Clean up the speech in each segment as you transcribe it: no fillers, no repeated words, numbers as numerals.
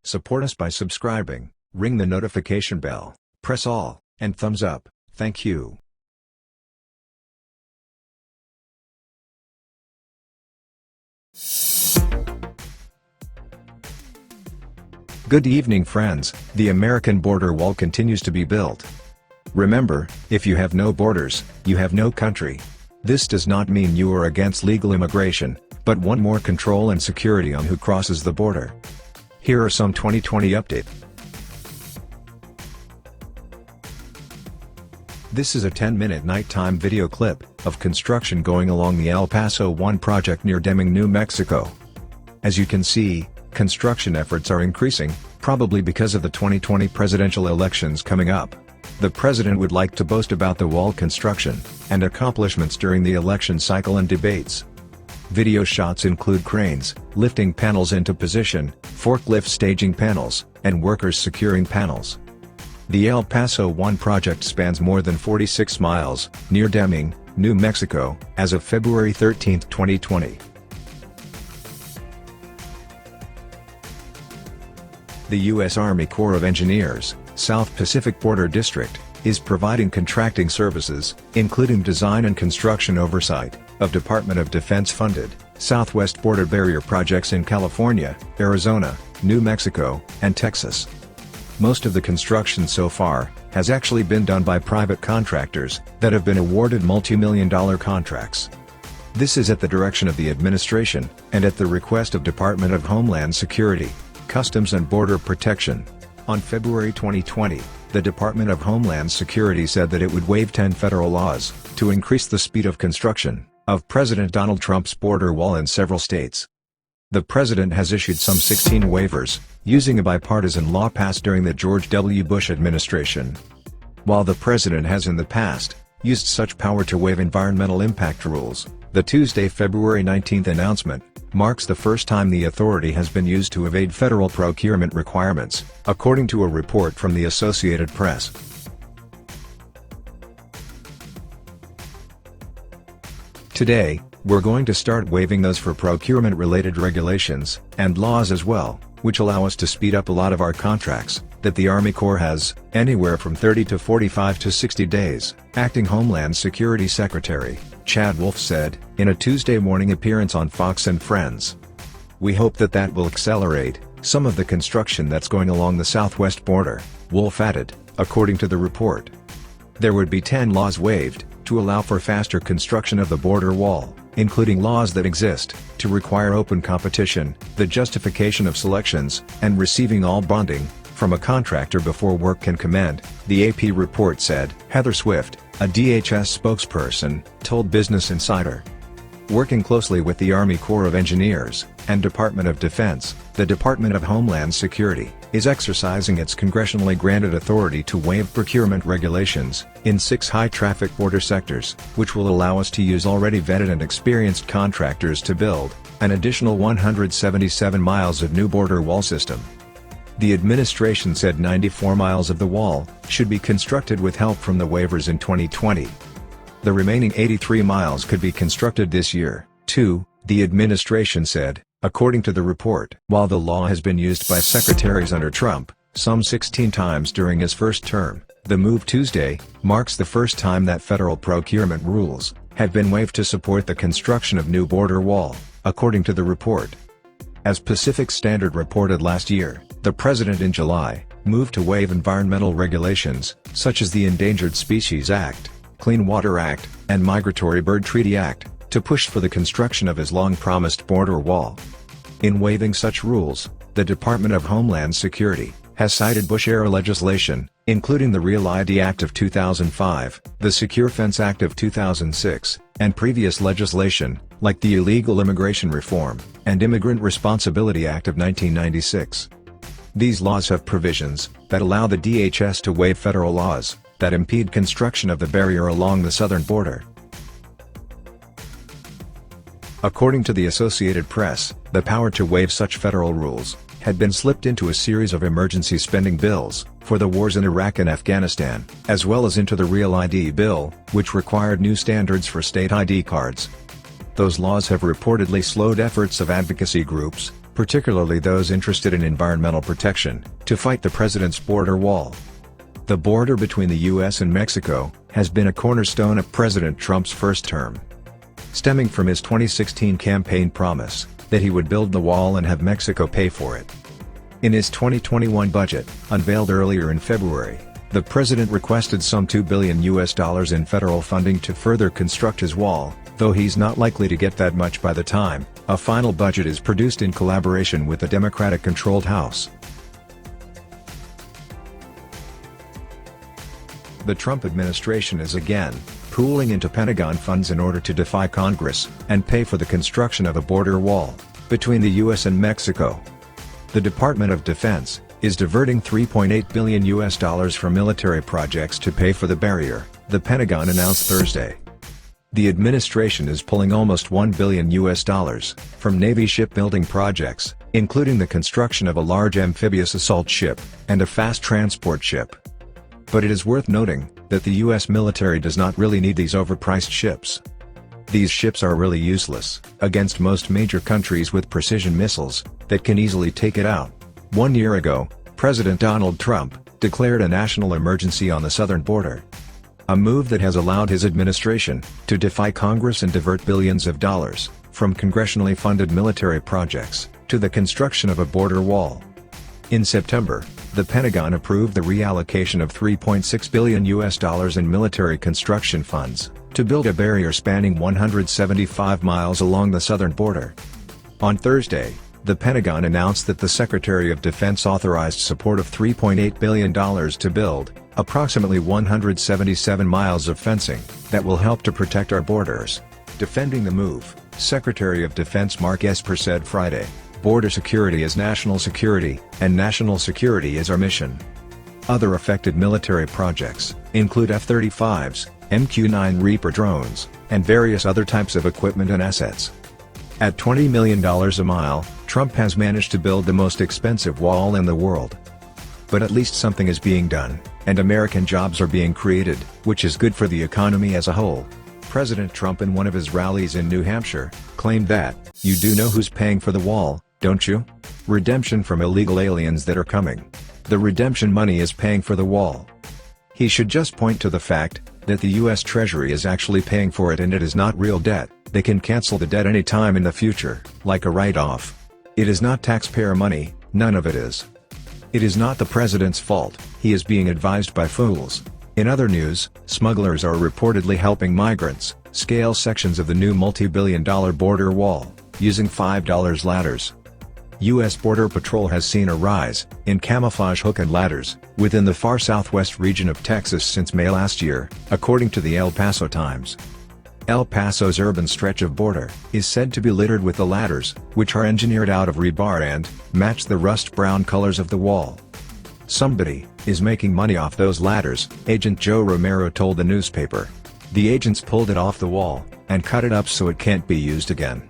Support us by subscribing, ring the notification bell, press all, and thumbs up. Thank you. Good evening, friends. The American border wall continues to be built. Remember, if you have no borders, you have no country. This does not mean you are against legal immigration, but want more control and security on who crosses the border. Here are some 2020 updates. This is a 10-minute nighttime video clip of construction going along the El Paso 1 project near Deming, New Mexico. As you can see, construction efforts are increasing, probably because of the 2020 presidential elections coming up. The president would like to boast about the wall construction and accomplishments during the election cycle and debates. Video shots include cranes lifting panels into position, forklift staging panels, and workers securing panels. The El Paso 1 project spans more than 46 miles, near Deming, New Mexico, as of February 13, 2020. The U.S. Army Corps of Engineers, South Pacific Border District, is providing contracting services, including design and construction oversight, of Department of Defense-funded, Southwest border barrier projects in California, Arizona, New Mexico, and Texas. Most of the construction so far has actually been done by private contractors that have been awarded multi-million-dollar contracts. This is at the direction of the administration, and at the request of Department of Homeland Security, Customs and Border Protection. On February 2020, the Department of Homeland Security said that it would waive 10 federal laws to increase the speed of construction of President Donald Trump's border wall in several states. The president has issued some 16 waivers, using a bipartisan law passed during the George W. Bush administration. While the president has in the past used such power to waive environmental impact rules, the Tuesday, February 19 announcement marks the first time the authority has been used to evade federal procurement requirements, according to a report from the Associated Press. Today, we're going to start waiving those for procurement-related regulations and laws as well, which allow us to speed up a lot of our contracts that the Army Corps has, anywhere from 30 to 45 to 60 days, Acting Homeland Security Secretary Chad Wolf said, in a Tuesday morning appearance on Fox and Friends. We hope that will accelerate some of the construction that's going along the southwest border, Wolf added, according to the report. There would be 10 laws waived to allow for faster construction of the border wall, including laws that exist to require open competition, the justification of selections, and receiving all bonding from a contractor before work can commence, the AP report said. Heather Swift, a DHS spokesperson, told Business Insider. Working closely with the Army Corps of Engineers and Department of Defense, the Department of Homeland Security is exercising its congressionally granted authority to waive procurement regulations in 6 high-traffic border sectors, which will allow us to use already vetted and experienced contractors to build an additional 177 miles of new border wall system. The administration said 94 miles of the wall should be constructed with help from the waivers in 2020. The remaining 83 miles could be constructed this year, too, the administration said, according to the report. While the law has been used by secretaries under Trump, some 16 times during his first term, the move Tuesday marks the first time that federal procurement rules have been waived to support the construction of new border wall, according to the report. As Pacific Standard reported last year, the president in July moved to waive environmental regulations, such as the Endangered Species Act, Clean Water Act, and Migratory Bird Treaty Act, to push for the construction of his long-promised border wall. In waiving such rules, the Department of Homeland Security has cited Bush-era legislation, including the Real ID Act of 2005, the Secure Fence Act of 2006, and previous legislation, like the Illegal Immigration Reform and Immigrant Responsibility Act of 1996. These laws have provisions that allow the DHS to waive federal laws that impede construction of the barrier along the southern border. According to the Associated Press, the power to waive such federal rules had been slipped into a series of emergency spending bills for the wars in Iraq and Afghanistan, as well as into the Real ID bill, which required new standards for state ID cards. Those laws have reportedly slowed efforts of advocacy groups particularly those interested in environmental protection, to fight the president's border wall. The border between the U.S. and Mexico has been a cornerstone of President Trump's first term. Stemming from his 2016 campaign promise that he would build the wall and have Mexico pay for it. In his 2021 budget, unveiled earlier in February, the president requested some $2 billion in federal funding to further construct his wall, though he's not likely to get that much by the time a final budget is produced in collaboration with the Democratic-controlled House. The Trump administration is again pooling into Pentagon funds in order to defy Congress and pay for the construction of a border wall between the U.S. and Mexico. The Department of Defense is diverting $3.8 billion from military projects to pay for the barrier, the Pentagon announced Thursday. The administration is pulling almost $1 billion from Navy shipbuilding projects, including the construction of a large amphibious assault ship and a fast transport ship. But it is worth noting that the U.S. military does not really need these overpriced ships. These ships are really useless against most major countries with precision missiles that can easily take it out. 1 year ago, President Donald Trump declared a national emergency on the southern border. A move that has allowed his administration to defy Congress and divert billions of dollars from congressionally funded military projects to the construction of a border wall. In September, the Pentagon approved the reallocation of $3.6 billion in military construction funds to build a barrier spanning 175 miles along the southern border. On Thursday, the Pentagon announced that the Secretary of Defense authorized support of $3.8 billion to build approximately 177 miles of fencing that will help to protect our borders. Defending the move, Secretary of Defense Mark Esper said Friday, "Border security is national security, and national security is our mission." Other affected military projects include F-35s, MQ-9 Reaper drones, and various other types of equipment and assets. At $20 million a mile, Trump has managed to build the most expensive wall in the world. But at least something is being done, and American jobs are being created, which is good for the economy as a whole. President Trump in one of his rallies in New Hampshire claimed that, "You do know who's paying for the wall, don't you? Redemption from illegal aliens that are coming. The redemption money is paying for the wall." He should just point to the fact that the U.S. Treasury is actually paying for it, and it is not real debt. They can cancel the debt any time in the future, like a write-off. It is not taxpayer money, none of it is. It is not the president's fault, he is being advised by fools. In other news, smugglers are reportedly helping migrants scale sections of the new multi-billion-dollar border wall, using $5 ladders. U.S. Border Patrol has seen a rise in camouflage hook and ladders within the far southwest region of Texas since May last year, according to the El Paso Times. El Paso's urban stretch of border is said to be littered with the ladders, which are engineered out of rebar and match the rust-brown colors of the wall. "Somebody is making money off those ladders," Agent Joe Romero told the newspaper. "The agents pulled it off the wall and cut it up so it can't be used again.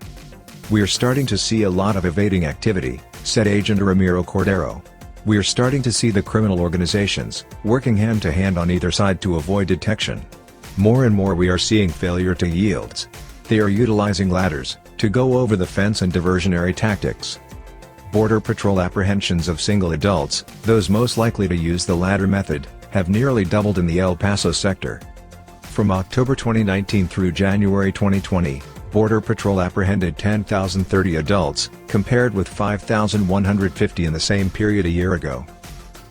We're starting to see a lot of evading activity," said Agent Ramiro Cordero. "We're starting to see the criminal organizations working hand-to-hand on either side to avoid detection. More and more we are seeing failure to yield. They are utilizing ladders to go over the fence and diversionary tactics." Border Patrol apprehensions of single adults, those most likely to use the ladder method, have nearly doubled in the El Paso sector. From October 2019 through January 2020, Border Patrol apprehended 10,030 adults, compared with 5,150 in the same period a year ago.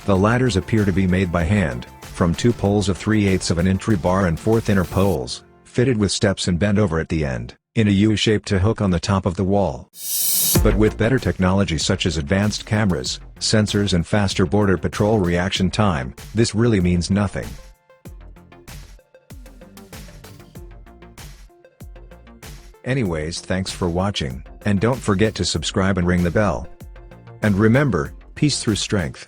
The ladders appear to be made by hand, from two poles of 3/8 of an inch rebar and 4 thinner poles, fitted with steps and bent over at the end, in a U-shape to hook on the top of the wall. But with better technology such as advanced cameras, sensors and faster Border Patrol reaction time, this really means nothing. Anyways, thanks for watching, and don't forget to subscribe and ring the bell. And remember, peace through strength.